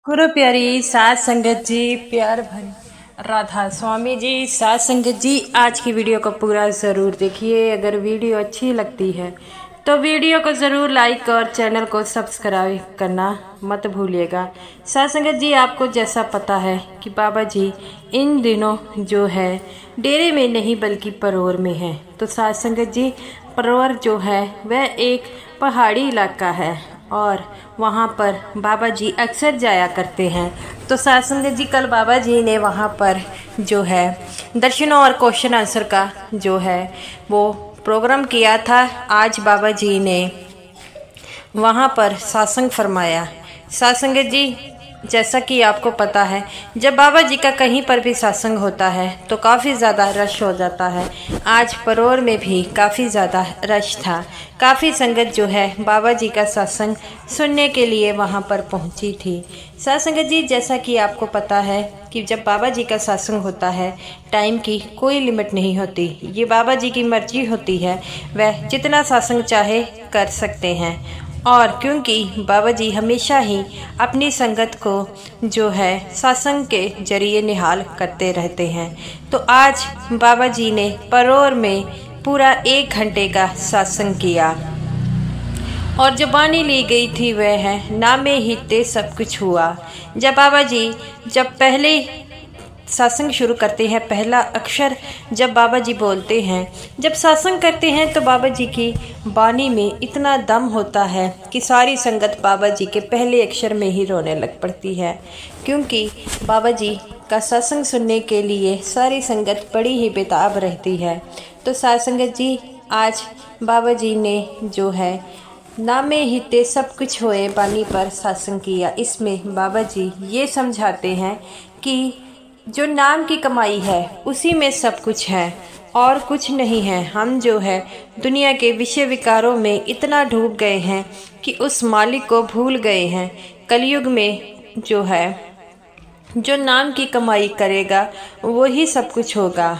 गुरु प्यारी सात संगत जी, प्यार भरी राधा स्वामी जी, सात संगत जी, आज की वीडियो को पूरा ज़रूर देखिए। अगर वीडियो अच्छी लगती है तो वीडियो को ज़रूर लाइक और चैनल को सब्सक्राइब करना मत भूलिएगा। सात संगत जी, आपको जैसा पता है कि बाबा जी इन दिनों जो है डेरे में नहीं बल्कि परोर में है। तो सात संगत जी, परोर जो है वह एक पहाड़ी इलाका है और वहाँ पर बाबा जी अक्सर जाया करते हैं। तो सात संगत जी, कल बाबा जी ने वहाँ पर जो है दर्शनों और क्वेश्चन आंसर का जो है वो प्रोग्राम किया था। आज बाबा जी ने वहाँ पर सत्संग फरमाया। सात संगत जी, जैसा कि आपको पता है, जब बाबा जी का कहीं पर भी सत्संग होता है तो काफ़ी ज़्यादा रश हो जाता है। आज परोर में भी काफ़ी ज़्यादा रश था। काफ़ी संगत जो है बाबा जी का सत्संग सुनने के लिए वहाँ पर पहुँची थी। सात संगत जी, जैसा कि आपको पता है कि जब बाबा जी का सत्संग होता है टाइम की कोई लिमिट नहीं होती। ये बाबा जी की मर्जी होती है, वह जितना सत्संग चाहे कर सकते हैं। और क्योंकि बाबा जी हमेशा ही अपनी संगत को जो है सत्संग के जरिए निहाल करते रहते हैं, तो आज बाबा जी ने परोर में पूरा 1 घंटे का सत्संग किया। और जो बानी ली गई थी वह है नामे हिते सब कुछ हुआ। जब बाबा जी पहले सत्संग शुरू करते हैं, पहला अक्षर जब बाबा जी बोलते हैं, जब सत्संग करते हैं, तो बाबा जी की बानी में इतना दम होता है कि सारी संगत बाबा जी के पहले अक्षर में ही रोने लग पड़ती है। क्योंकि बाबा जी का सत्संग सुनने के लिए सारी संगत बड़ी ही बेताब रहती है। तो सात संगत जी, आज बाबा जी ने जो है नामे हिते सब कुछ होए बानी पर सत्संग किया। इसमें बाबा जी ये समझाते हैं कि जो नाम की कमाई है उसी में सब कुछ है और कुछ नहीं है। हम जो है दुनिया के विषय विकारों में इतना डूब गए हैं कि उस मालिक को भूल गए हैं। कलयुग में जो है जो नाम की कमाई करेगा वही सब कुछ होगा।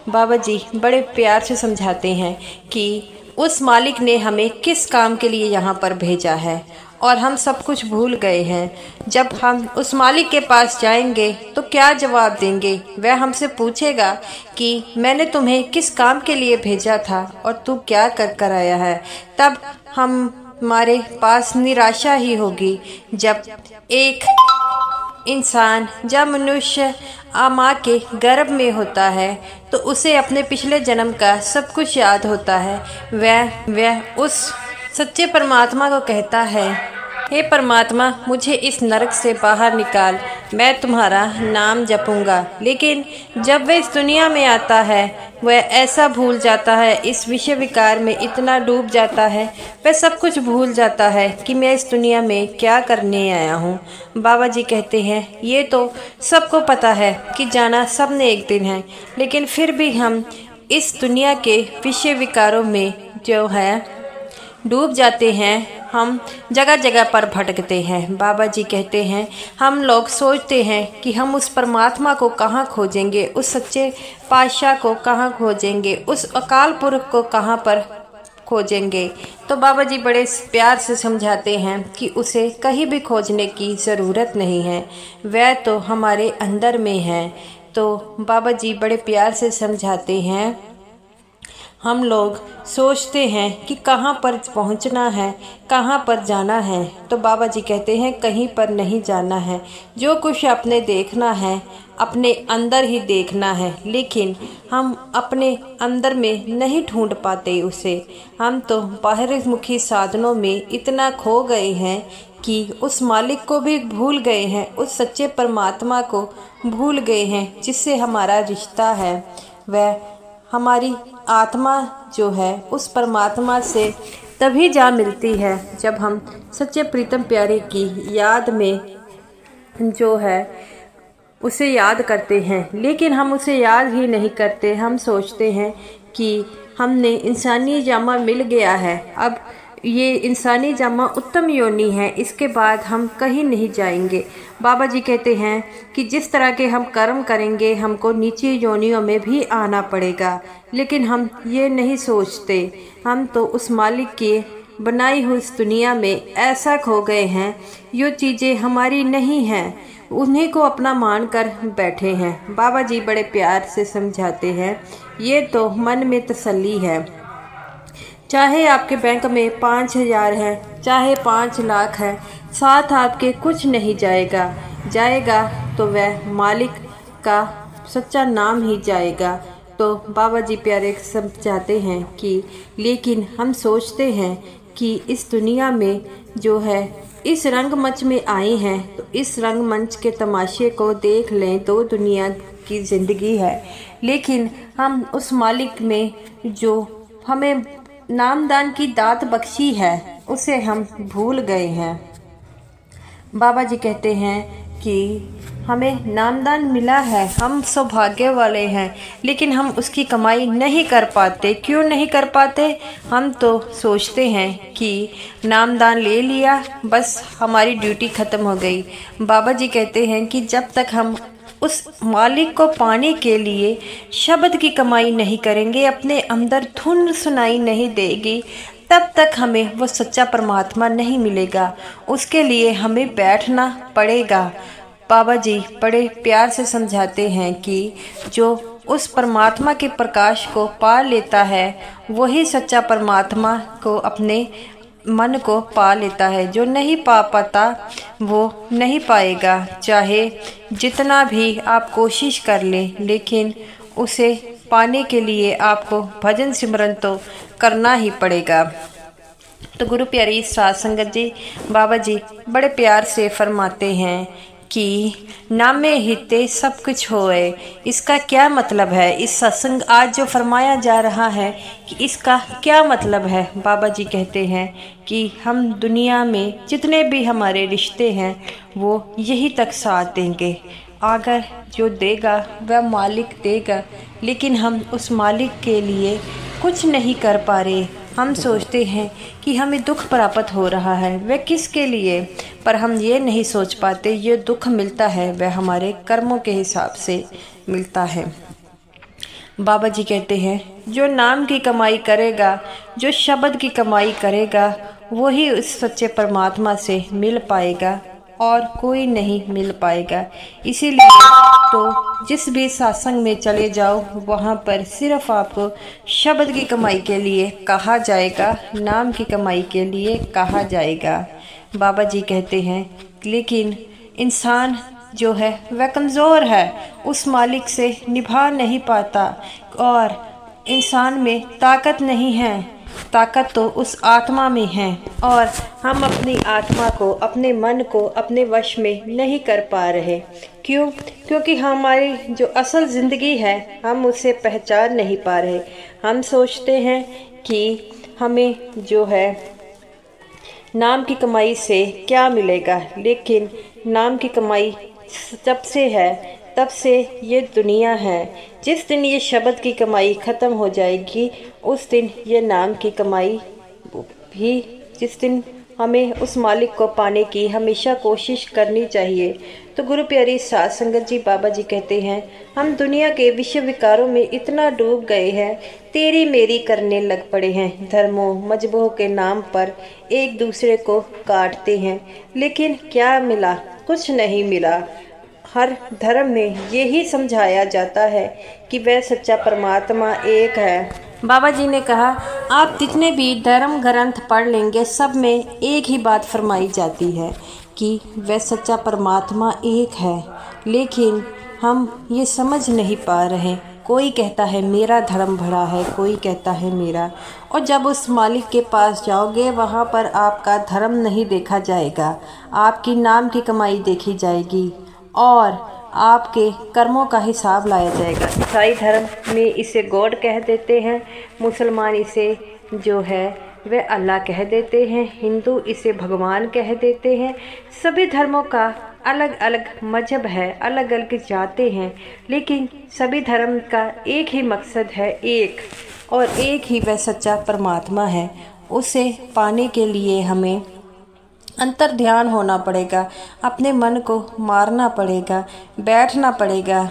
बाबा जी बड़े प्यार से समझाते हैं कि उस मालिक ने हमें किस काम के लिए यहाँ पर भेजा है और हम सब कुछ भूल गए हैं। जब हम उस मालिक के पास जाएंगे तो क्या जवाब देंगे? वह हमसे पूछेगा कि मैंने तुम्हें किस काम के लिए भेजा था और तू क्या कर कर आया है। तब हमारे पास निराशा ही होगी। जब एक इंसान, जब मनुष्य माँ के गर्भ में होता है तो उसे अपने पिछले जन्म का सब कुछ याद होता है। वह उस सच्चे परमात्मा को कहता है, हे परमात्मा, मुझे इस नरक से बाहर निकाल, मैं तुम्हारा नाम जपूंगा। लेकिन जब वह इस दुनिया में आता है वह ऐसा भूल जाता है, इस विषय विकार में इतना डूब जाता है, वह सब कुछ भूल जाता है कि मैं इस दुनिया में क्या करने आया हूँ। बाबा जी कहते हैं ये तो सबको पता है कि जाना सब ने एक दिन है, लेकिन फिर भी हम इस दुनिया के विषय विकारों में जो है डूब जाते हैं। हम जगह जगह पर भटकते हैं। बाबा जी कहते हैं हम लोग सोचते हैं कि हम उस परमात्मा को कहाँ खोजेंगे, उस सच्चे पातशाह को कहाँ खोजेंगे, उस अकाल पुरख को कहाँ पर खोजेंगे। तो बाबा जी बड़े प्यार से समझाते हैं कि उसे कहीं भी खोजने की ज़रूरत नहीं है, वह तो हमारे अंदर में है। तो बाबा जी बड़े प्यार से समझाते हैं। हम लोग सोचते हैं कि कहाँ पर पहुँचना है, कहाँ पर जाना है, तो बाबा जी कहते हैं कहीं पर नहीं जाना है। जो कुछ आपने देखना है अपने अंदर ही देखना है, लेकिन हम अपने अंदर में नहीं ढूंढ पाते उसे। हम तो बाहरमुखी साधनों में इतना खो गए हैं कि उस मालिक को भी भूल गए हैं, उस सच्चे परमात्मा को भूल गए हैं जिससे हमारा रिश्ता है। वह हमारी आत्मा जो है उस परमात्मा से तभी जा मिलती है जब हम सच्चे प्रीतम प्यारे की याद में जो है उसे याद करते हैं। लेकिन हम उसे याद ही नहीं करते। हम सोचते हैं कि हमने इंसानी जामा मिल गया है, अब ये इंसानी जामा उत्तम योनि है, इसके बाद हम कहीं नहीं जाएंगे। बाबा जी कहते हैं कि जिस तरह के हम कर्म करेंगे हमको नीची योनियों में भी आना पड़ेगा, लेकिन हम ये नहीं सोचते। हम तो उस मालिक के बनाई हुई इस दुनिया में ऐसा खो गए हैं, यो चीज़ें हमारी नहीं हैं, उन्हीं को अपना मान कर बैठे हैं। बाबा जी बड़े प्यार से समझाते हैं, ये तो मन में तसल्ली है। चाहे आपके बैंक में 5,000 है, चाहे 5 लाख है, साथ आपके कुछ नहीं जाएगा। जाएगा तो वह मालिक का सच्चा नाम ही जाएगा। तो बाबा जी प्यारे समझाते हैं कि लेकिन हम सोचते हैं कि इस दुनिया में जो है इस रंगमंच में आए हैं तो इस रंगमंच के तमाशे को देख लें, तो दुनिया की ज़िंदगी है। लेकिन हम उस मालिक में जो हमें नामदान की दात बख्शी है उसे हम भूल गए हैं। बाबा जी कहते हैं कि हमें नामदान मिला है, हम सौभाग्य वाले हैं, लेकिन हम उसकी कमाई नहीं कर पाते। क्यों नहीं कर पाते? हम तो सोचते हैं कि नामदान ले लिया, बस हमारी ड्यूटी ख़त्म हो गई। बाबा जी कहते हैं कि जब तक हम उस मालिक को पाने के लिए शब्द की कमाई नहीं करेंगे, अपने अंदर धुन सुनाई नहीं देगी, तब तक हमें वो सच्चा परमात्मा नहीं मिलेगा। उसके लिए हमें बैठना पड़ेगा। बाबा जी बड़े प्यार से समझाते हैं कि जो उस परमात्मा के प्रकाश को पा लेता है वही सच्चा परमात्मा को अपने मन को पा लेता है। जो नहीं पा पाता वो नहीं पाएगा, चाहे जितना भी आप कोशिश कर लें, लेकिन उसे पाने के लिए आपको भजन सिमरन तो करना ही पड़ेगा। तो गुरु प्यारी साध संगत जी, बाबा जी बड़े प्यार से फरमाते हैं कि नामे हिते सब कुछ होए। इसका क्या मतलब है? इस सत्संग आज जो फरमाया जा रहा है कि इसका क्या मतलब है? बाबा जी कहते हैं कि हम दुनिया में जितने भी हमारे रिश्ते हैं वो यही तक साथ देंगे। अगर जो देगा वह मालिक देगा, लेकिन हम उस मालिक के लिए कुछ नहीं कर पा रहे। हम सोचते हैं कि हमें दुख प्राप्त हो रहा है, वह किसके लिए? पर हम ये नहीं सोच पाते ये दुख मिलता है वह हमारे कर्मों के हिसाब से मिलता है। बाबा जी कहते हैं जो नाम की कमाई करेगा, जो शब्द की कमाई करेगा, वही उस सच्चे परमात्मा से मिल पाएगा और कोई नहीं मिल पाएगा। इसीलिए तो जिस भी सत्संग में चले जाओ वहाँ पर सिर्फ आपको शब्द की कमाई के लिए कहा जाएगा, नाम की कमाई के लिए कहा जाएगा। बाबा जी कहते हैं लेकिन इंसान जो है वह कमज़ोर है, उस मालिक से निभा नहीं पाता और इंसान में ताकत नहीं है। ताकत तो उस आत्मा में है और हम अपनी आत्मा को, अपने मन को अपने वश में नहीं कर पा रहे। क्यों? क्योंकि हमारी जो असल ज़िंदगी है हम उसे पहचान नहीं पा रहे। हम सोचते हैं कि हमें जो है नाम की कमाई से क्या मिलेगा, लेकिन नाम की कमाई जब से है तब से ये दुनिया है। जिस दिन ये शब्द की कमाई ख़त्म हो जाएगी उस दिन ये नाम की कमाई भी, जिस दिन हमें उस मालिक को पाने की हमेशा कोशिश करनी चाहिए। तो गुरु प्यारी साध संगत जी, बाबा जी कहते हैं हम दुनिया के विषय विकारों में इतना डूब गए हैं, तेरी मेरी करने लग पड़े हैं। धर्मों मजहबों के नाम पर एक दूसरे को काटते हैं, लेकिन क्या मिला? कुछ नहीं मिला। हर धर्म में यही समझाया जाता है कि वह सच्चा परमात्मा एक है। बाबा जी ने कहा आप जितने भी धर्म ग्रंथ पढ़ लेंगे सब में एक ही बात फरमाई जाती है कि वह सच्चा परमात्मा एक है, लेकिन हम ये समझ नहीं पा रहे। कोई कहता है मेरा धर्म बड़ा है, कोई कहता है मेरा, और जब उस मालिक के पास जाओगे वहाँ पर आपका धर्म नहीं देखा जाएगा, आपकी नाम की कमाई देखी जाएगी और आपके कर्मों का हिसाब लाया जाएगा। ईसाई धर्म में इसे गॉड कह देते हैं, मुसलमान इसे जो है वह अल्लाह कह देते हैं, हिंदू इसे भगवान कह देते हैं। सभी धर्मों का अलग अलग मजहब है, अलग अलग जाते हैं, लेकिन सभी धर्म का एक ही मकसद है, एक और एक ही वह सच्चा परमात्मा है। उसे पाने के लिए हमें अंतर ध्यान होना पड़ेगा, अपने मन को मारना पड़ेगा, बैठना पड़ेगा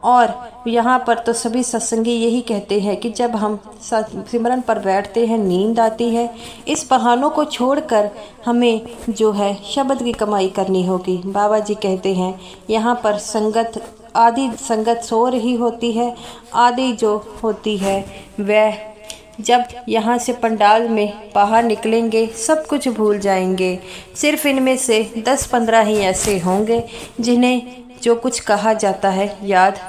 और यहाँ पर तो सभी सत्संगी यही कहते हैं कि जब हम सिमरन पर बैठते हैं नींद आती है। इस बहानों को छोड़कर हमें जो है शब्द की कमाई करनी होगी। बाबा जी कहते हैं यहाँ पर संगत आधी संगत सो रही होती है, आधी जो होती है वह जब यहाँ से पंडाल में बाहर निकलेंगे सब कुछ भूल जाएंगे। सिर्फ इनमें से 10-15 ही ऐसे होंगे जिन्हें जो कुछ कहा जाता है याद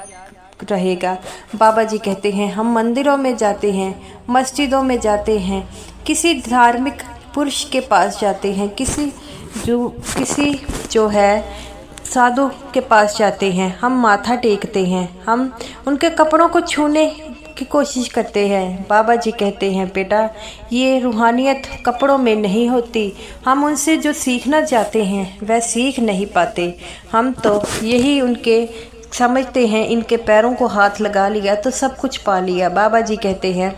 रहेगा। बाबा जी कहते हैं हम मंदिरों में जाते हैं, मस्जिदों में जाते हैं, किसी धार्मिक पुरुष के पास जाते हैं, किसी जो है साधु के पास जाते हैं, हम माथा टेकते हैं, हम उनके कपड़ों को छूने की कोशिश करते हैं। बाबा जी कहते हैं बेटा ये रूहानियत कपड़ों में नहीं होती, हम उनसे जो सीखना चाहते हैं वह सीख नहीं पाते। हम तो यही उनके समझते हैं इनके पैरों को हाथ लगा लिया तो सब कुछ पा लिया। बाबा जी कहते हैं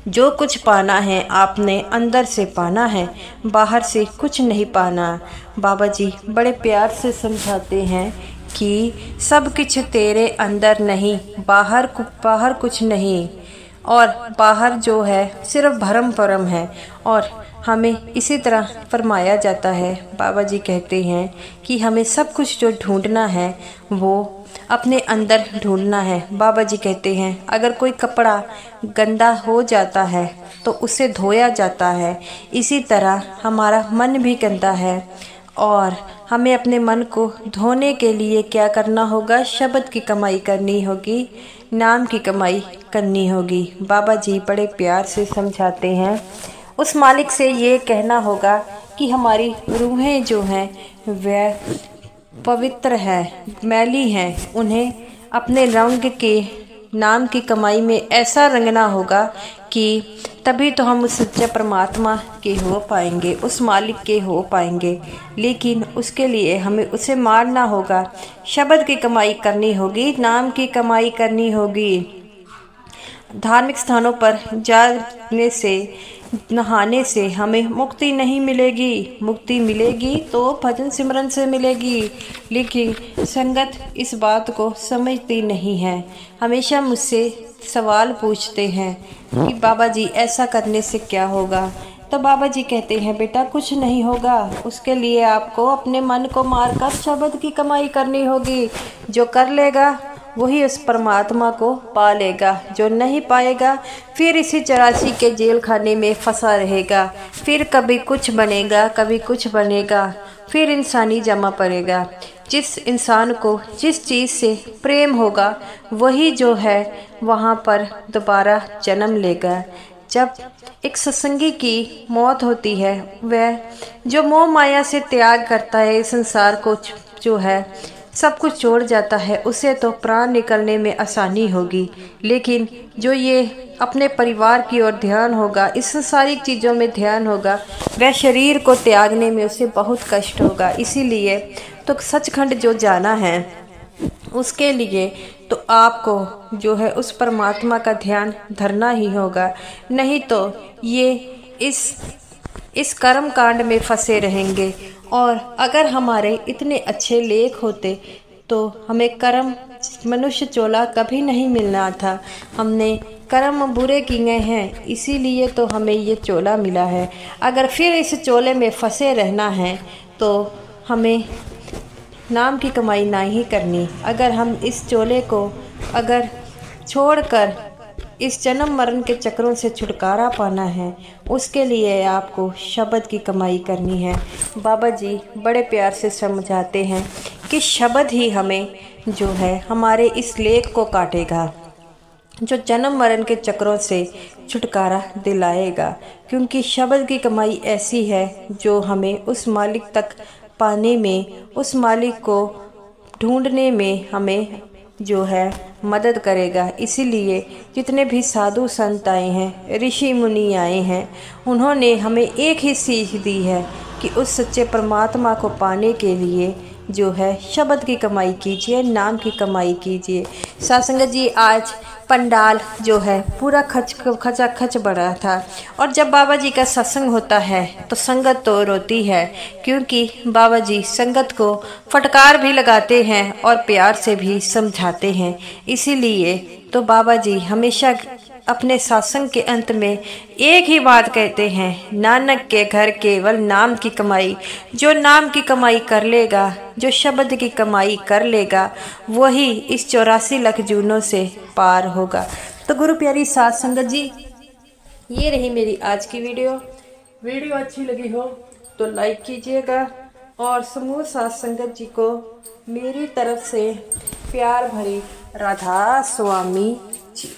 जो कुछ पाना है आपने अंदर से पाना है, बाहर से कुछ नहीं पाना। बाबा जी बड़े प्यार से समझाते हैं कि सब कुछ तेरे अंदर नहीं, बाहर कुछ नहीं, और बाहर जो है सिर्फ भरम परम है। और हमें इसी तरह फरमाया जाता है। बाबा जी कहते हैं कि हमें सब कुछ जो ढूंढना है वो अपने अंदर ढूंढना है। बाबा जी कहते हैं अगर कोई कपड़ा गंदा हो जाता है तो उसे धोया जाता है, इसी तरह हमारा मन भी गंदा है और हमें अपने मन को धोने के लिए क्या करना होगा? शब्द की कमाई करनी होगी, नाम की कमाई करनी होगी। बाबा जी बड़े प्यार से समझाते हैं उस मालिक से ये कहना होगा कि हमारी रूहें जो हैं वह पवित्र है, मैली हैं, उन्हें अपने रंग के नाम की कमाई में ऐसा रंगना होगा कि तभी तो हम उस सच्चे परमात्मा के हो पाएंगे, उस मालिक के हो पाएंगे। लेकिन उसके लिए हमें उसे मारना होगा, शब्द की कमाई करनी होगी, नाम की कमाई करनी होगी। धार्मिक स्थानों पर जाने से, नहाने से हमें मुक्ति नहीं मिलेगी। मुक्ति मिलेगी तो भजन सिमरन से मिलेगी। लेकिन संगत इस बात को समझती नहीं है, हमेशा मुझसे सवाल पूछते हैं कि बाबा जी ऐसा करने से क्या होगा? तो बाबा जी कहते हैं बेटा कुछ नहीं होगा, उसके लिए आपको अपने मन को मारकर शब्द की कमाई करनी होगी। जो कर लेगा वही उस परमात्मा को पा लेगा, जो नहीं पाएगा फिर इसी 84 के जेल खाने में फंसा रहेगा। फिर कभी कुछ बनेगा, कभी कुछ बनेगा, फिर इंसानी जमा पड़ेगा। जिस इंसान को जिस चीज़ से प्रेम होगा वही जो है वहाँ पर दोबारा जन्म लेगा। जब एक सत्संगी की मौत होती है, वह जो मोह माया से त्याग करता है, संसार को जो है सब कुछ छोड़ जाता है, उसे तो प्राण निकलने में आसानी होगी। लेकिन जो ये अपने परिवार की ओर ध्यान होगा, इस संसारिक चीज़ों में ध्यान होगा, वह शरीर को त्यागने में उसे बहुत कष्ट होगा। इसीलिए तो सचखंड जो जाना है उसके लिए तो आपको जो है उस परमात्मा का ध्यान धरना ही होगा, नहीं तो ये इस कर्म कांड में फंसे रहेंगे। और अगर हमारे इतने अच्छे लेख होते तो हमें कर्म मनुष्य चोला कभी नहीं मिलना था। हमने कर्म बुरे किए हैं, इसीलिए तो हमें ये चोला मिला है। अगर फिर इस चोले में फंसे रहना है तो हमें नाम की कमाई ना ही करनी। अगर हम इस चोले को अगर छोड़कर इस जन्म मरण के चक्रों से छुटकारा पाना है, उसके लिए आपको शब्द की कमाई करनी है। बाबा जी बड़े प्यार से समझाते हैं कि शब्द ही हमें जो है हमारे इस लेख को काटेगा, जो जन्म मरण के चक्रों से छुटकारा दिलाएगा। क्योंकि शब्द की कमाई ऐसी है जो हमें उस मालिक तक पाने में, उस मालिक को ढूंढने में हमें जो है मदद करेगा। इसीलिए जितने भी साधु संत आए हैं, ऋषि मुनि आए हैं, उन्होंने हमें एक ही सीख दी है कि उस सच्चे परमात्मा को पाने के लिए जो है शब्द की कमाई कीजिए, नाम की कमाई कीजिए। साथ संगत जी आज पंडाल जो है पूरा खचाखच बना था। और जब बाबा जी का सत्संग होता है तो संगत तो रोती है, क्योंकि बाबा जी संगत को फटकार भी लगाते हैं और प्यार से भी समझाते हैं। इसीलिए तो बाबा जी हमेशा अपने सत्संग के अंत में एक ही बात कहते हैं, नानक के घर केवल नाम की कमाई। जो नाम की कमाई कर लेगा, जो शब्द की कमाई कर लेगा, वही इस 84 लाख जूनों से पार होगा। तो गुरु प्यारी साध संगत जी, ये रही मेरी आज की वीडियो अच्छी लगी हो तो लाइक कीजिएगा और समूह साध संगत जी को मेरी तरफ से प्यार भरी राधा स्वामी जी।